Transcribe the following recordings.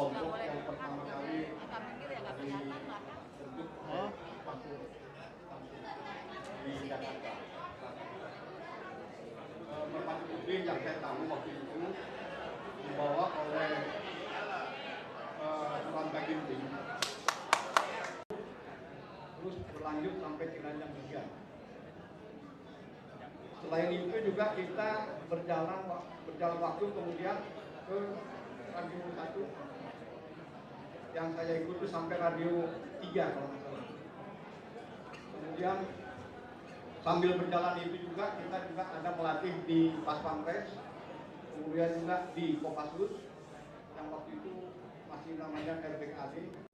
kelompok yang pertama kali dibentuk di Jakarta. Merpati Putih yang saya tahu waktu itu dibawa oleh Rangga Ginting, terus berlanjut sampai Ciranjang 3. Selain itu juga kita berjalan waktu kemudian ke Radio 1 yang saya ikuti sampai Radio 3 kalau nggak salah. Kemudian sambil berjalan itu juga kita ada melatih di Pas Pampres, kemudian juga di Kopassus yang waktu itu masih namanya RBKAD, itu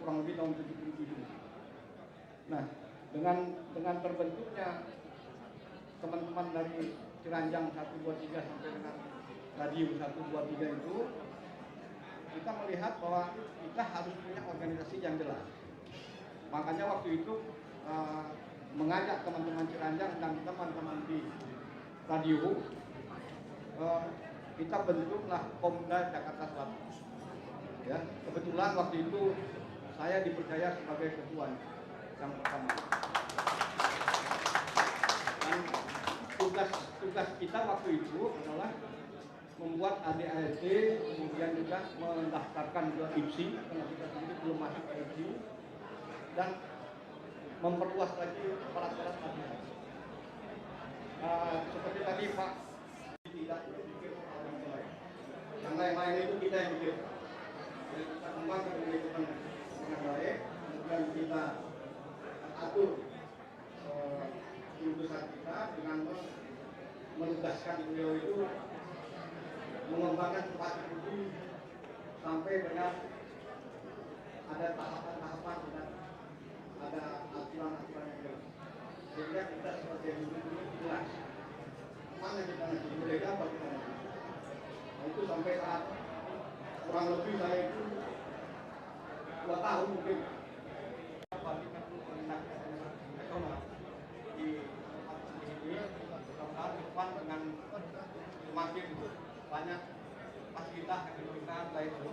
kurang lebih tahun 77. Nah, dengan terbentuknya teman-teman dari Ciranjang 123 sampai dengan Radio 123 itu, kita melihat bahwa kita harus punya organisasi yang jelas. Makanya waktu itu mengajak teman-teman Ciranjang dan teman-teman di radio, kita bentuklah Komda Jakarta Selatan. Ya, kebetulan waktu itu saya dipercaya sebagai ketua yang pertama. Dan tugas kita waktu itu adalah membuat ADART, kemudian juga mendaftarkan ke IPSI karena kita sendiri belum masuk ke IPSI, dan memperluas lagi peraturan ADART. Seperti tadi Pak, tidak berpikir orang lain. Yang lain-lain itu kita yang pikir. Kita kembangkan dengan baik, kemudian kita atur urusan kita dengan menugaskan beliau itu mengembangkan tempat itu sampai dengan ada tahapan-tahapan dan ada aturan-aturan yang jelas, sehingga kita sebagai individu jelas mana kita nanti mereka bagaimana. Nah, itu sampai saat kurang lebih saya itu 2 tahun mungkin di tempat ini mudah-mudahan depan dengan semakin banyak fasilitas yang diberikan baik dari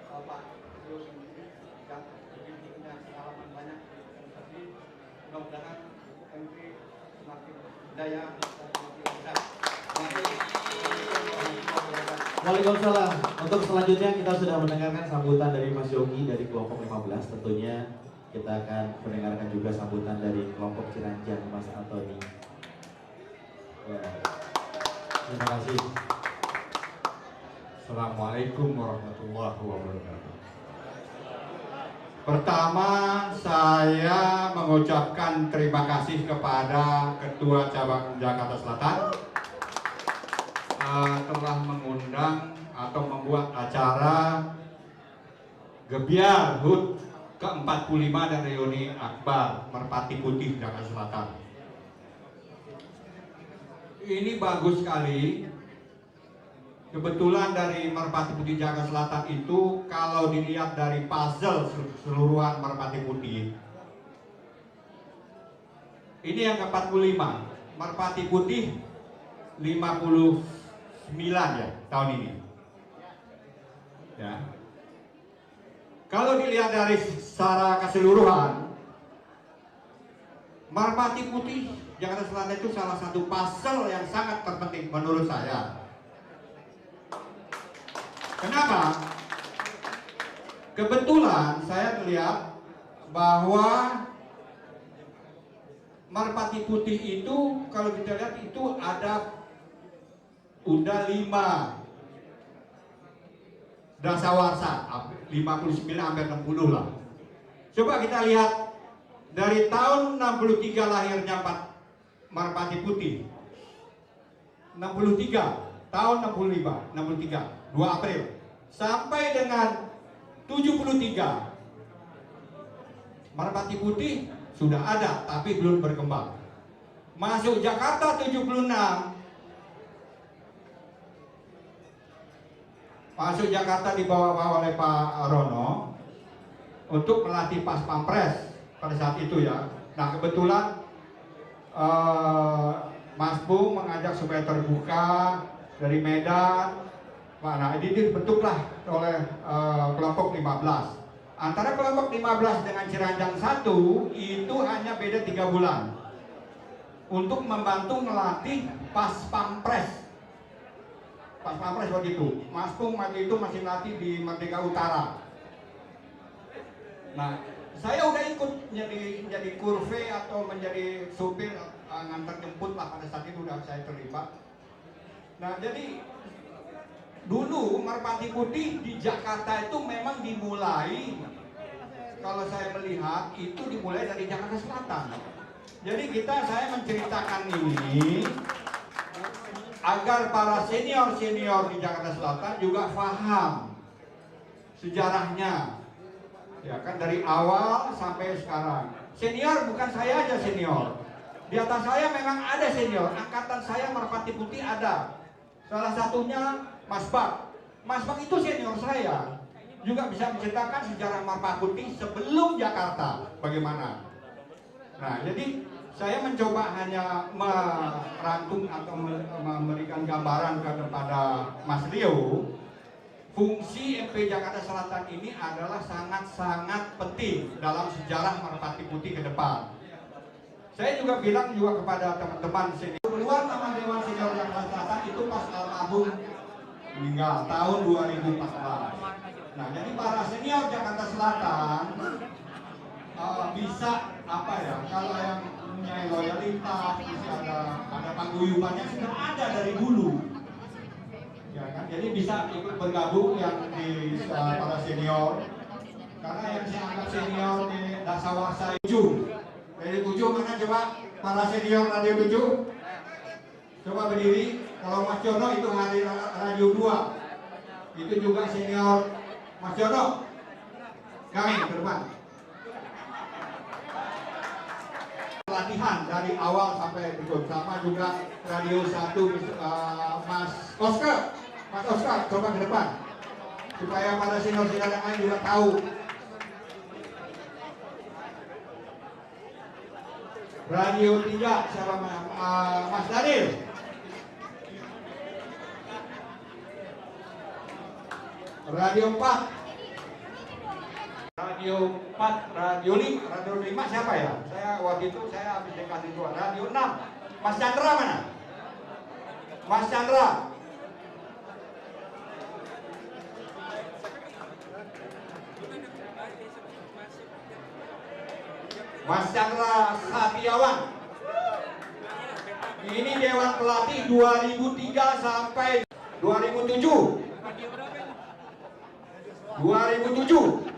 Pak Rio sendiri yang mungkin punya pengalaman banyak di organisasi. Mudah-mudahan MP semakin daya dan semakin besar. Waalaikumsalam. Untuk selanjutnya kita sudah mendengarkan sambutan dari Mas Yogi dari kelompok 15. Tentunya kita akan mendengarkan juga sambutan dari kelompok Ciranjang Mas Antoni. Terima kasih. Assalamualaikum warahmatullahi wabarakatuh. Pertama, saya mengucapkan terima kasih kepada Ketua Cabang Jakarta Selatan telah mengundang atau membuat acara Gebiar HUT ke-45 dan reuni akbar Merpati Putih Jakarta Selatan. Ini bagus sekali. Kebetulan dari Merpati Putih Jakarta Selatan itu kalau dilihat dari puzzle keseluruhan Merpati Putih, ini yang ke-45. Merpati Putih 59 ya tahun ini. Ya. Kalau dilihat dari secara keseluruhan, Merpati Putih Jakarta Selatan itu salah satu puzzle yang sangat terpenting menurut saya. Kenapa? Kebetulan saya melihat bahwa Merpati Putih itu kalau kita lihat itu ada udah 5 dasawarsa, 59 hampir 60 lah. Coba kita lihat dari tahun 63 lahirnya Merpati Putih, 63 tahun 65, 63 2 April sampai dengan 73 Merpati Putih sudah ada tapi belum berkembang. Masuk Jakarta 76, masuk Jakarta dibawa oleh Pak Rono untuk melatih Pas Pampres pada saat itu ya. Nah kebetulan Mas Bung mengajak supaya terbuka dari Medan, Nah, ini dibentuklah oleh kelompok 15. Antara kelompok 15 dengan Ciranjang 1 itu hanya beda 3 bulan untuk membantu melatih pas pampres. Pas pampres waktu itu, Mas Pung waktu itu masih latih di Merdeka Utara. Nah, saya udah ikut menjadi kurve atau menjadi supir ngantar jemput lah, pada saat itu udah saya terlibat. Nah, jadi dulu Merpati Putih di Jakarta itu memang dimulai, kalau saya melihat itu dimulai dari Jakarta Selatan. Jadi saya menceritakan ini agar para senior-senior di Jakarta Selatan juga paham sejarahnya. Ya kan, dari awal sampai sekarang. Senior bukan saya aja senior. Di atas saya memang ada senior. Angkatan saya Merpati Putih ada. Salah satunya Mas Bak. Mas Bak itu senior saya. Juga bisa menceritakan sejarah Merpati Putih sebelum Jakarta. Bagaimana? Nah, jadi saya mencoba hanya merangkum atau memberikan gambaran kepada Mas Rio. Fungsi MP Jakarta Selatan ini adalah sangat-sangat penting dalam sejarah Merpati Putih ke depan. Saya juga bilang juga kepada teman-teman senior, keluar nama Dewan Senior Jakarta Selatan itu pas almarhum meninggal tahun 2014. Nah, jadi para senior Jakarta Selatan bisa apa ya? Kalau yang punya loyalitas, bisa ada paguyubannya sudah ada dari dulu. Ya kan? Jadi bisa ikut bergabung yang di para senior, karena yang saya anggap senior di Dasawarsa 7. Dari 7 mana coba para senior radio 7? Coba berdiri. Kalau Mas Jono itu hari radio 2. Itu juga senior Mas Jono. Kami ke depan. Pelatihan dari awal sampai berikut, sama juga radio 1 Mas Oscar. Mas Oscar, coba ke depan supaya para senior-senior yang lain juga tahu. Radio 3 siapa Mas Daniel. Radio 4. Radio 4, radio 5 siapa ya? Saya waktu itu saya habis dikasih dua. Radio 6. Mas Chandra mana? Mas Chandra. Mas Chandra Satiawan. Ini Dewan Pelatih 2003 sampai 2007. 2007.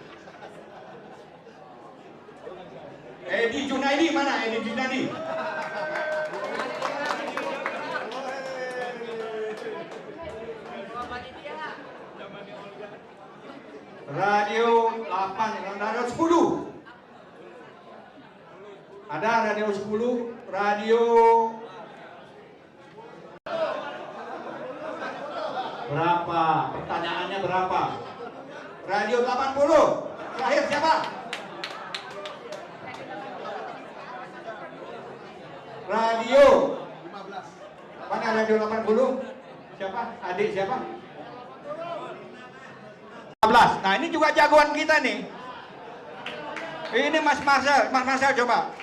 Edi Junaidi mana? Edi Junaidi. Radio 8, radio 10. Ada radio 10, radio berapa? Pertanyaannya berapa? Radio 80. Terakhir siapa? Radio 15. Mana radio 80? Siapa? Adik siapa? 15. Nah, ini juga jagoan kita nih. Ini Mas Marcel. Mas Marcel coba.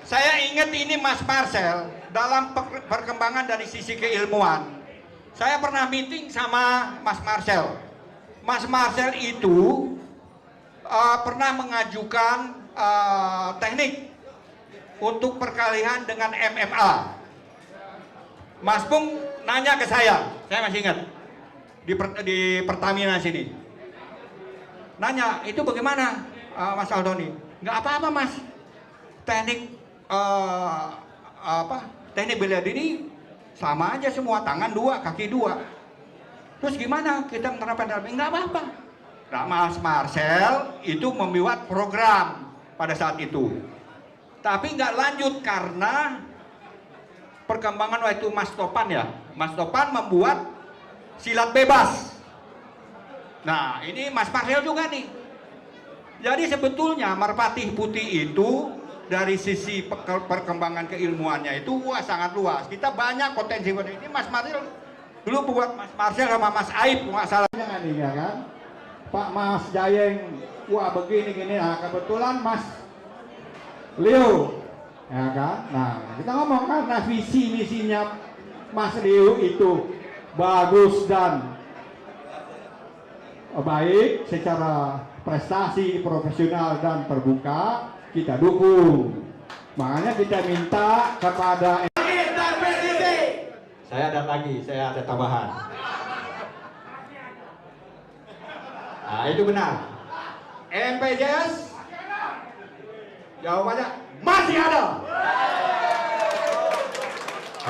Saya ingat ini Mas Marcel dalam perkembangan dari sisi keilmuan. Saya pernah meeting sama Mas Marcel. Mas Marcel itu pernah mengajukan teknik untuk perkalian dengan MMA. Mas Pung nanya ke saya masih ingat di Pertamina sini. Nanya, itu bagaimana Mas Aldoni? Nggak apa-apa Mas. Teknik teknik bela diri sama aja semua, tangan 2, kaki 2. Terus gimana kita menerapkan dalam? Nggak apa-apa. Nah, Mas Marcel itu membuat program pada saat itu, tapi nggak lanjut karena perkembangan waktu Mas Topan ya. Mas Topan membuat silat bebas. Nah, ini Mas Marcel juga nih. Jadi sebetulnya Merpati Putih itu dari sisi perkembangan keilmuannya itu sangat luas. Kita banyak potensi ini. Mas Marcel Dulu buat Mas Marcel sama Mas Aib, nggak salah. Jangan nih ya kan, Pak Mas Jayeng, wah begini gini, nah kebetulan Mas Leo, ya kan. Nah kita ngomong karena visi misinya Mas Leo itu bagus dan baik secara prestasi profesional dan terbuka, kita dukung. Makanya kita minta kepada Saya ada lagi, saya ada tambahan. Nah itu benar. MPJS jawabannya masih ada.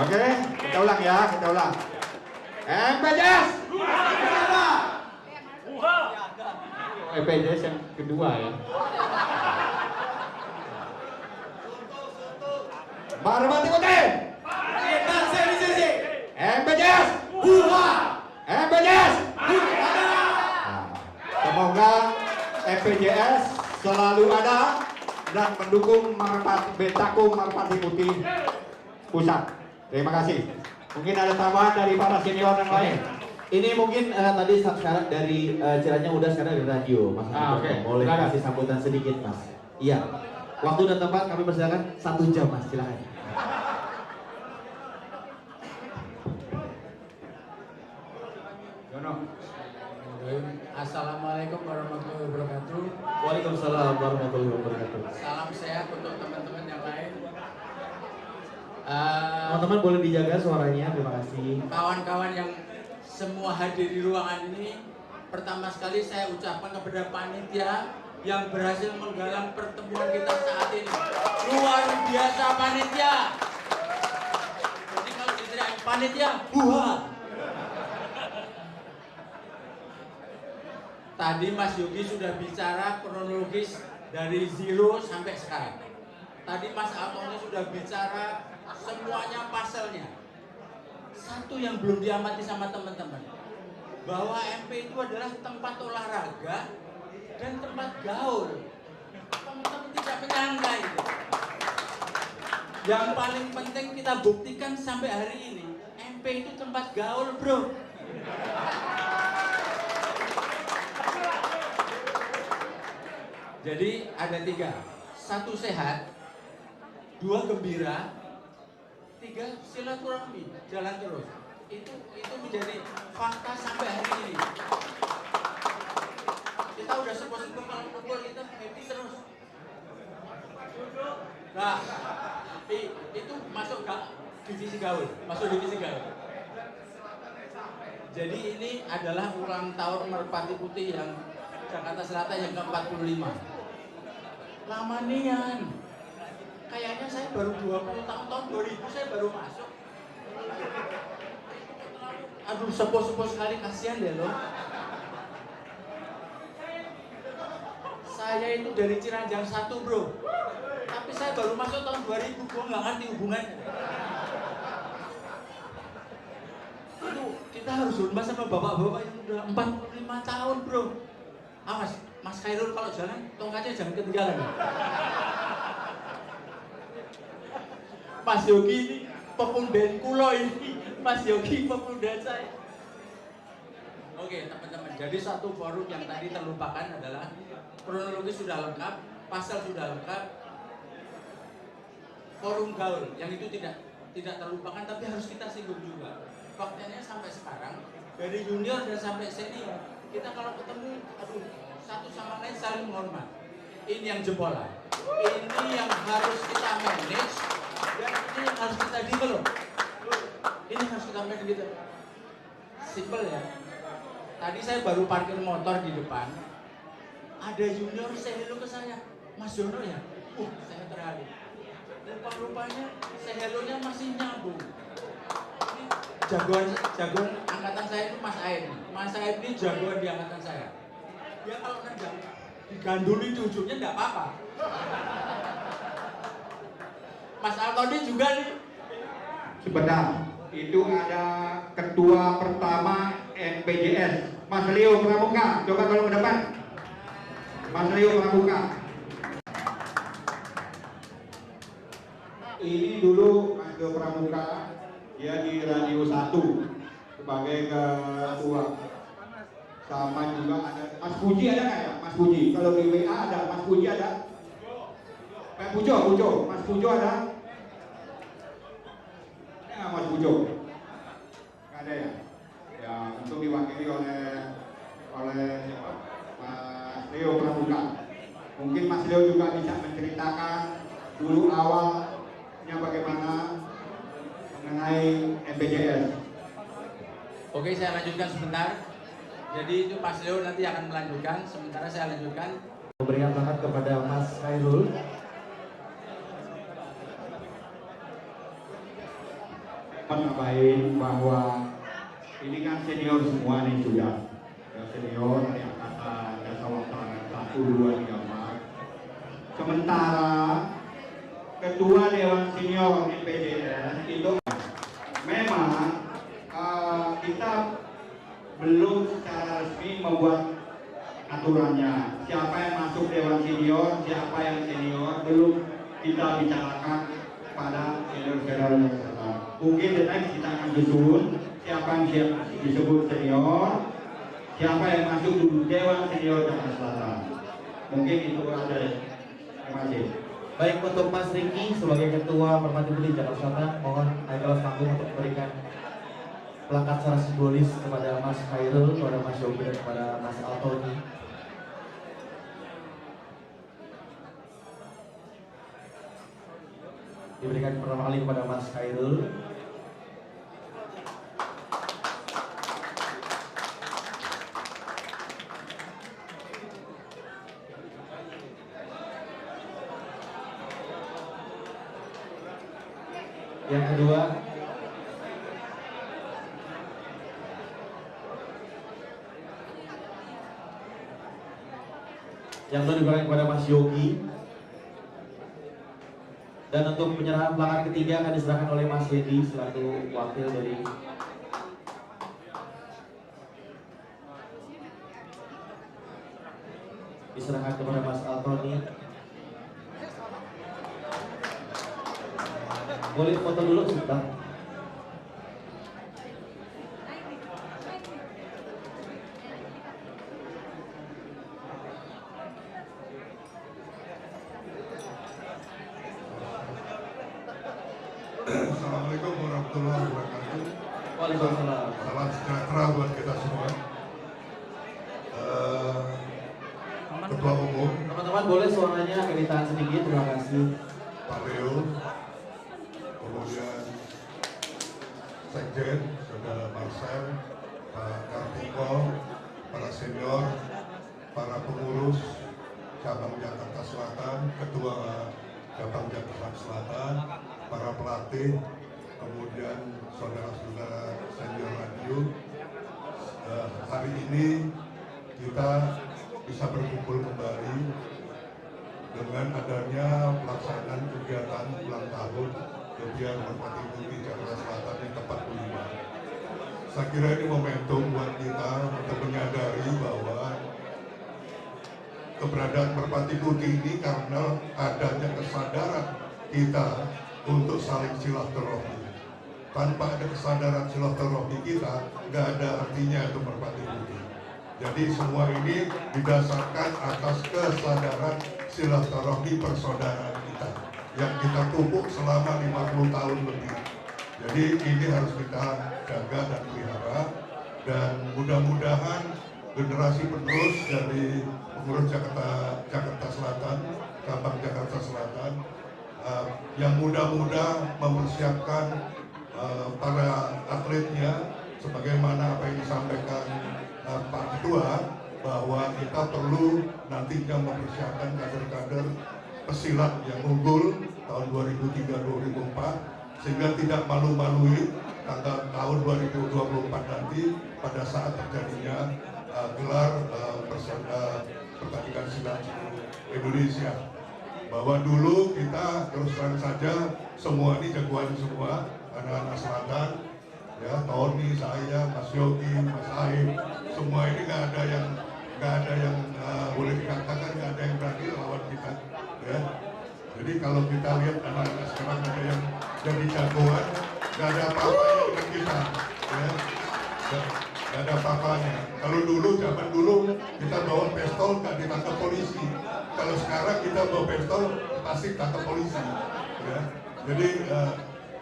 Oke, kita ulang ya, kita ulang. MPJS MPJS yang kedua ya. Marwati Kutin. MPJS MPJS. Semoga MPJS selalu ada dan mendukung Betakum Merpati Putih Pusat. Terima kasih. Mungkin ada tambahan dari para senior yang lain. Ini mungkin tadi sekarang dari Ciranjang udah, sekarang dari radio, Mas. Oke. Boleh Silakan. kasih sambutan sedikit, Mas? Iya. Waktu dan tempat kami persilakan 1 jam, Mas. Silakan. Assalamualaikum warahmatullahi wabarakatuh. Waalaikumsalam warahmatullahi wabarakatuh. Salam sehat untuk teman-teman yang lain. Teman-teman boleh dijaga suaranya, terima kasih. Kawan-kawan yang semua hadir di ruangan ini, pertama sekali saya ucapkan kepada panitia yang berhasil menggalang pertemuan kita saat ini. Luar biasa panitia. Jadi kalau diteriak panitia, buha. Tadi Mas Yogi sudah bicara kronologis dari zero sampai sekarang. Tadi Mas Antoni sudah bicara semuanya pasalnya. Satu yang belum diamati sama teman-teman, bahwa MP itu adalah tempat olahraga dan tempat gaul. Teman-teman tidak menyangka itu. Yang paling penting kita buktikan sampai hari ini, MP itu tempat gaul, bro. Jadi ada 3, 1 sehat, 2 gembira, 3 silaturahmi, jalan terus. Itu menjadi fakta sampai hari ini. Kita udah sepuh-sepuh kalau kumpul kita happy terus. Nah, itu masuk divisi gaul, Jadi ini adalah ulang tahun Merpati Putih yang Jakarta Selatan yang ke-45. Lama nian. Kayaknya saya baru 20 tahun 2000 saya baru masuk. Aduh, sepuh-sepuh sekali, kasihan deh loh. Saya itu dari Ciranjang 1, bro. Tapi saya baru masuk tahun 2000, gue nggak ngerti hubungannya. Itu kita harus hormat sama bapak-bapak yang udah 45 tahun, bro. Awas, Mas Khairul kalau jalan, tongkatnya jangan ketinggalan. Mas Yogi ini pepundan kulo ini. Mas Yogi pepundan saya. Oke, teman-teman. Jadi satu forum yang tadi terlupakan adalah kronologis sudah lengkap, pasal sudah lengkap, forum gaul yang itu tidak terlupakan, tapi harus kita singgung juga. Faktanya sampai sekarang dari junior dan sampai senior, kita kalau ketemu, aduh, satu sama lain saling menghormat. Ini yang jebolan, ini yang harus kita manage, dan ini yang harus kita develop. Ini harus kita manage gitu. Simple ya. Tadi saya baru parkir motor di depan, ada junior saya hello ke saya, Mas Jono ya? Saya terharu. Rupa-rupanya saya hello-nya masih nyambung. Jagoan angkatan saya itu Mas Aib. Mas Aib ini jagoan di angkatan saya. Dia kalau nendang diganduli di ujungnya enggak apa-apa. Mas Antoni juga nih. Sebentar, itu ada ketua pertama MPJS, Mas Leo Pramuka. Coba kalau ke depan, Mas Leo Pramuka. Ini dulu Mas Leo Pramuka, dia di Radio 1. sebagai ketua. Sama juga ada Mas Puji, ada nggak ya Mas Puji? Kalau di WA ada Mas Puji, ada Pak Pujo, Mas Pujo ada nggak Mas Pujo? Nggak ada ya? Ya untuk diwakili oleh siapa? Mas Leo Pramuka. Mungkin Mas Leo juga bisa menceritakan dulu awalnya bagaimana mengenai MPJS. Oke, saya lanjutkan sebentar. Jadi itu Mas Leo nanti akan melanjutkan, sementara saya lanjutkan. Memberikan selamat kepada Mas Khairul. Menambahin bahwa ini kan senior semua nih sudah ya, senior yang kata jasa waktu 1, 2, 3, 4. Sementara ketua Dewan Senior MPJS itu memang kita belum secara resmi membuat aturannya. Siapa yang masuk Dewan Senior, siapa yang senior belum kita bicarakan pada senior-senior yang sekarang. Mungkin next kita akan susun siapa yang disebut senior, siapa yang masuk di Dewan Senior Jakarta Selatan. Mungkin itu ada. Terima kasih. Baik, untuk Mas Riki sebagai Ketua Merpati Putih Jakarta Selatan, mohon naik kelas panggung untuk memberikan pelangkat secara simbolis kepada Mas Khairul, kepada Mas Yogi, dan kepada Mas Altoni. Diberikan pertama kali kepada Mas Khairul. Yang kedua, diberikan kepada Mas Yogi. Dan untuk penyerahan pelanggan ketiga akan diserahkan oleh Mas Hedi selaku wakil dari diserahkan kepada Mas Altoni. Boleh foto dulu sebentar. Assalamualaikum warahmatullahi wabarakatuh. Waalaikumsalam. Salam sejahtera buat kita semua. Ketua Umum Teman-teman boleh suaranya agak ditahan sedikit, terima kasih. Pak Leo, kemudian Sekjen Saudara Marcel, Pak Kartiko, para senior, para pengurus cabang Jakarta Selatan, Ketua cabang Jakarta Selatan, para pelatih, kemudian saudara-saudara senior radio. Hari ini kita bisa berkumpul kembali dengan adanya pelaksanaan kegiatan ulang tahun Kegiatan Merpati Putih Jakarta Selatan yang ke-45. Saya kira ini momentum buat kita untuk menyadari bahwa keberadaan Merpati Putih ini karena adanya kesadaran kita untuk saling silaturahmi. Tanpa ada kesadaran silaturahmi kita, nggak ada artinya itu Merpati Putih. Jadi semua ini didasarkan atas kesadaran silaturahmi persaudaraan kita yang kita pupuk selama 50 tahun lebih. Jadi ini harus kita jaga dan pelihara, dan mudah-mudahan generasi penerus dari pengurus Jakarta Selatan, cabang Jakarta Selatan, yang muda-muda mempersiapkan para atletnya sebagaimana apa yang disampaikan Pak Ketua, bahwa kita perlu nantinya mempersiapkan kader-kader pesilat yang unggul tahun 2003-2004 sehingga tidak malu-malui tahun 2024 nanti pada saat terjadinya gelar pertandingan silat Indonesia. Bahwa dulu kita terus terang saja semua ini jagoan semua, anak-anak selatan, ya, Tony, saya, Mas Yogi, Mas Aib, semua ini nggak ada yang boleh dikatakan nggak ada yang berani lawan kita, ya. Jadi kalau kita lihat anak-anak sekarang ada yang jadi jagoan, nggak ada apa-apa dengan kita, ya. Nggak ada apa-apanya. Kalau dulu, zaman dulu kita bawa pistol nggak ditangkap polisi. Kalau sekarang kita bawa pistol pasti tangkap polisi. Ya. Jadi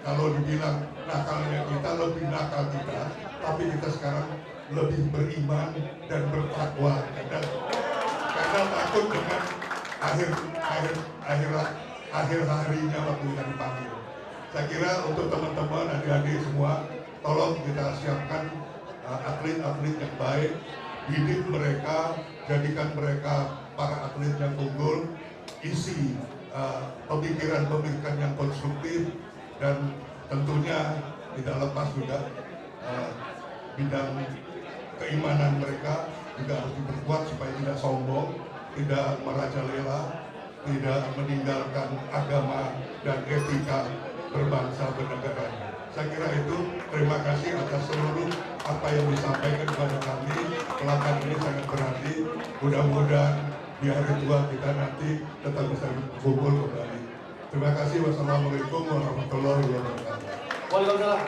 kalau dibilang nakalnya kita lebih nakal kita, tapi kita sekarang lebih beriman dan bertakwa karena takut dengan akhir harinya waktu kita dipanggil. Saya kira untuk teman-teman adik-adik semua, tolong kita siapkan atlet-atlet yang baik, didik mereka, jadikan mereka para atlet yang unggul, isi pemikiran-pemikiran yang konstruktif, dan tentunya tidak lepas juga bidang keimanan mereka juga harus diperkuat supaya tidak sombong, tidak merajalela, tidak meninggalkan agama dan etika berbangsa bernegara. Saya kira itu. Terima kasih atas seluruh apa yang disampaikan kepada kami. Pelakon ini sangat berarti. Mudah-mudahan di hari tua kita nanti tetap bisa kumpul kembali. Terima kasih. Wassalamualaikum warahmatullahi wabarakatuh. Waalaikumsalam.